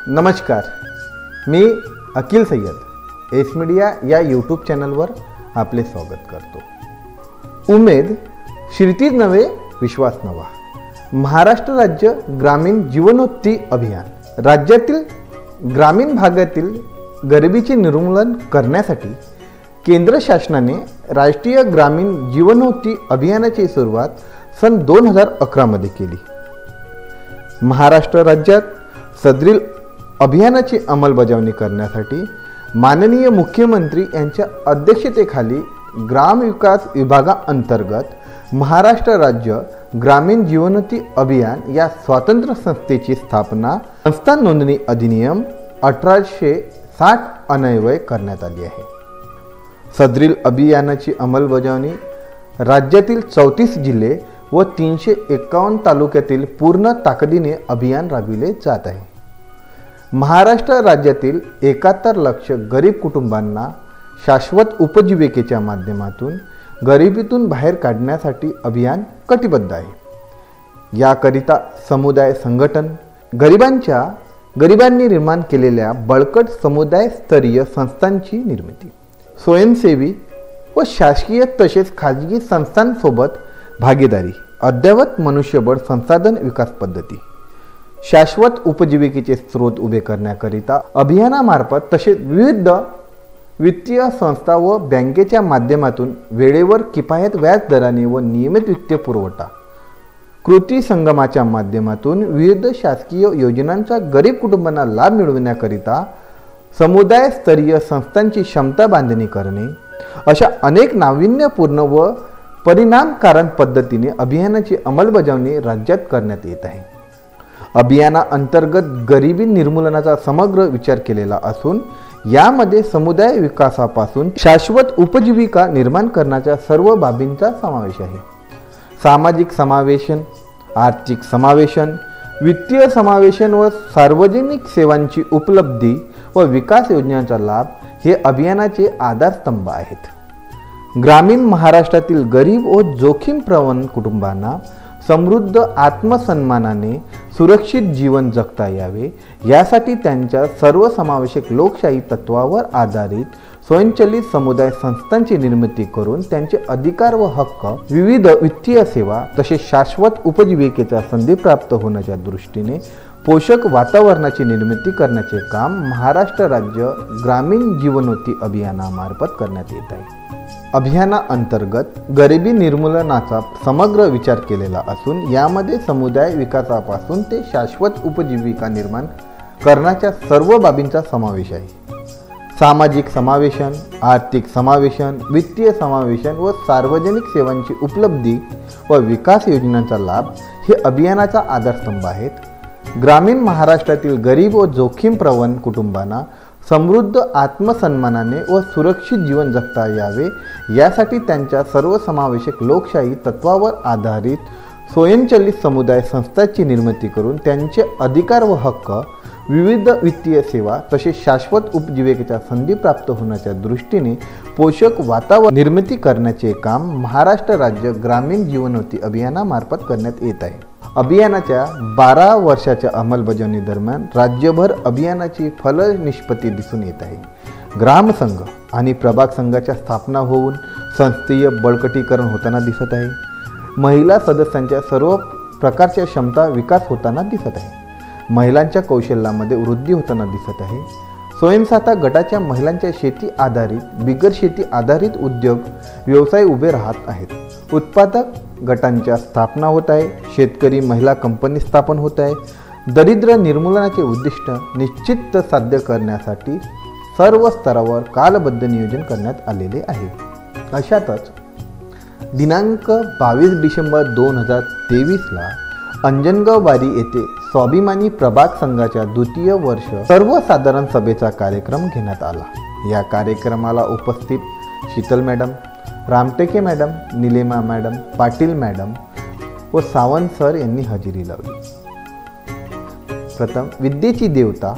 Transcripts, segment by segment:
नमस्कार, मी Akeel Syed S media या YouTube चॅनलवर आपले स्वागत करतो। उमेद शिरतीच नव्हे विश्वास नवा। महाराष्ट्र राज्य ग्रामीण जीवनोन्नती अभियान राज्यातील ग्रामीण भागातील गरिबीचे निर्मूलन करण्यासाठी केंद्र शासनाने राष्ट्रीय ग्रामीण जीवनोन्नती अभियानाची सुरुवात सन 2011 मध्ये केली। महाराष्ट्र राज्यात सदरील अभियानाची अंमलबजावणी करण्यासाठी माननीय मुख्यमंत्री यांच्या अध्यक्षतेखाली ग्राम विकास विभागाअंतर्गत महाराष्ट्र राज्य ग्रामीण जीवनोन्नती अभियान या स्वतंत्र संस्थेची स्थापना संस्था नोंदणी अधिनियम 1860 अन्वये करण्यात आली आहे। सदरील अभियानाची अंमलबजावणी राज्यातील 34 जिल्हे व 351 तालुक्यातील पूर्ण ताकदीने अभियान राबविले जात आहे। महाराष्ट्र राज्यातील 71 लाख गरीब कुटुंबांना शाश्वत उपजीविकेच्या माध्यमातून गरिबीतून बाहेर काढण्यासाठी अभियान कटिबद्ध आहे। याकरिता समुदाय संघटन गरिबांनी निर्माण केलेल्या बळकट समुदाय स्तरीय संस्थांची निर्मिती, स्वयंसेवी व शासकीय तसेच खाजगी संस्थांसोबत भागीदारी, अद्ययावत मनुष्यबळ संसाधन विकास पद्धती, शाश्वत उपजीविकेचे स्रोत उभे करण्याकरिता अभियानामार्फत तसेच विविध वित्तीय संस्था व बँकेच्या माध्यमातून वेळेवर किफायत व्याज दराने व नियमित वित्तीय पुरवठा, कृती संगमाच्या माध्यमातून विविध शासकीय योजनांचा गरीब कुटुंबांना लाभ मिळविण्याकरिता समुदाय स्तरीय संस्थांची क्षमता बांधणी करणे, अशा अनेक नाविन्यपूर्ण व परिणामकारक पद्धतीने अभियानाची अंमलबजावणी राज्यात करण्यात येत आहे। अभियानाअंतर्गत गरिबी निर्मूलनाचा समग्र विचार केलेला असून यामध्ये समुदाय विकासापासून शाश्वत उपजीविका निर्माण करण्याच्या सर्व बाबींचा समावेश आहे। सामाजिक समावेशन, आर्थिक समावेशन, वित्तीय समावेशन व सार्वजनिक सेवांची उपलब्धी व विकास योजनांचा लाभ हे अभियानाचे आधारस्तंभ आहेत। ग्रामीण महाराष्ट्रातील गरीब व जोखीम प्रवण कुटुंबांना समृद्ध आत्मसन्मानाने सुरक्षित जीवन जगता यावे यासाठी त्यांच्या सर्वसमावेशक लोकशाही तत्वावर आधारित स्वयंचलित समुदाय संस्थांची निर्मिती करून त्यांचे अधिकार व हक्क, विविध वित्तीय सेवा तसेच शाश्वत उपजीविकेच्या संधी प्राप्त होण्याच्या दृष्टीने पोषक वातावरणाची निर्मिती करण्याचे काम महाराष्ट्र राज्य ग्रामीण जीवनोन्नती अभियानामार्फत करण्यात येत आहे। अभियानाअंतर्गत गरिबी निर्मूलनाचा समग्र विचार केलेला असून यामध्ये समुदाय विकासापासून ते शाश्वत उपजीविका निर्माण करण्याच्या सर्व बाबींचा समावेश आहे। सामाजिक समावेशन, आर्थिक समावेशन, वित्तीय समावेशन व सार्वजनिक सेवांची उपलब्धी व विकास योजनांचा लाभ हे अभियानाचा आधारस्तंभ आहेत। ग्रामीण महाराष्ट्रातील गरीब व जोखीम प्रवण कुटुंबांना समृद्ध आत्मसन्मानाने व सुरक्षित जीवन जगता यावे यासाठी त्यांच्या सर्वसमावेशक लोकशाही तत्वावर आधारित स्वयंचलित समुदाय संस्थांची निर्मिती करून त्यांचे अधिकार व हक्क, विविध वित्तीय सेवा तसेच शाश्वत उपजीविकेच्या संधी प्राप्त होण्याच्या दृष्टीने पोषक वातावरण निर्मिती करण्याचे काम महाराष्ट्र राज्य ग्रामीण जीवनोन्नती अभियानामार्फत करण्यात येत आहे। अभियानाच्या 12 वर्षाच्या अंमलबजावणी दरम्यान राज्यभर अभियानाची फलनिष्पत्ती दिसून येत आहे। ग्रामसंघ आणि प्रभाग संघाच्या स्थापना होऊन संस्थीय बळकटीकरण होताना दिसत आहे। महिला सदस्यांच्या सर्व प्रकारच्या क्षमता विकास होताना दिसत आहे। महिलांच्या कौशल्यामध्ये वृद्धी होताना दिसत आहे। स्वयंसहायता गटाच्या महिलांच्या शेती आधारित, बिगर शेती आधारित उद्योग व्यवसाय उभे राहत आहेत। उत्पादक गटांच्या स्थापना होत आहे। शेतकरी महिला कंपनी स्थापन होत आहे। दारिद्र्य निर्मूलनाचे उद्दिष्ट निश्चित साध्य करण्यासाठी सर्व स्तरावर कालबद्ध नियोजन करण्यात आलेले आहे। अशातच दिनांक 22 डिसेंबर 2023ला अंजनगाव बारी येथे स्वाभिमानी प्रभाग संघाच्या द्वितीय वर्ष सर्वसाधारण सभेचा कार्यक्रम घेण्यात आला। या कार्यक्रमाला उपस्थित Sheetal madam, Ramteke madam, Nilema madam, Patil madam व सावंत सर यांनी हजेरी लावली। प्रथम विद्येची देवता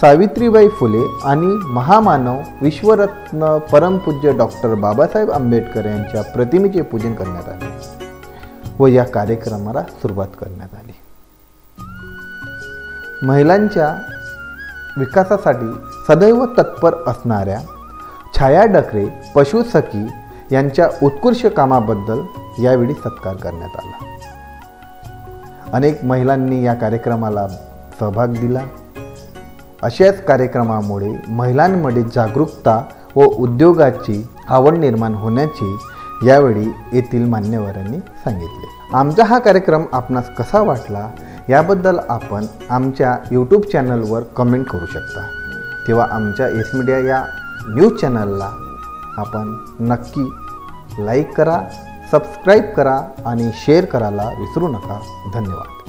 सावित्रीबाई फुले आणि महामानव विश्वरत्न परमपूज्य डॉक्टर बाबासाहेब आंबेडकर यांच्या प्रतिमेचे पूजन करण्यात आले व या कार्यक्रमाला सुरुवात करण्यात आली। महिलांच्या विकासासाठी सदैव तत्पर असणाऱ्या छाया डकरे पशुसखी यांच्या उत्कृष्ट कामाबद्दल यावेळी सत्कार करण्यात आला. अनेक महिलांनी या कार्यक्रमाला सहभाग दिला. अशाच कार्यक्रमामुळे महिलांमध्ये जागरूकता व उद्योगाची आवड निर्माण होण्याची यावेळी येथील मान्यवरांनी सांगितले. आमचा हा कार्यक्रम आपणास कसा वाटला याबद्दल आपण आमच्या यूट्यूब चॅनलवर कमेंट करू शकता. तेव्हा आमच्या एस मीडिया या न्यूज चॅनलला आपण नक्की लाईक करा, सबस्क्राईब करा आणि शेअर करायला विसरू नका. धन्यवाद.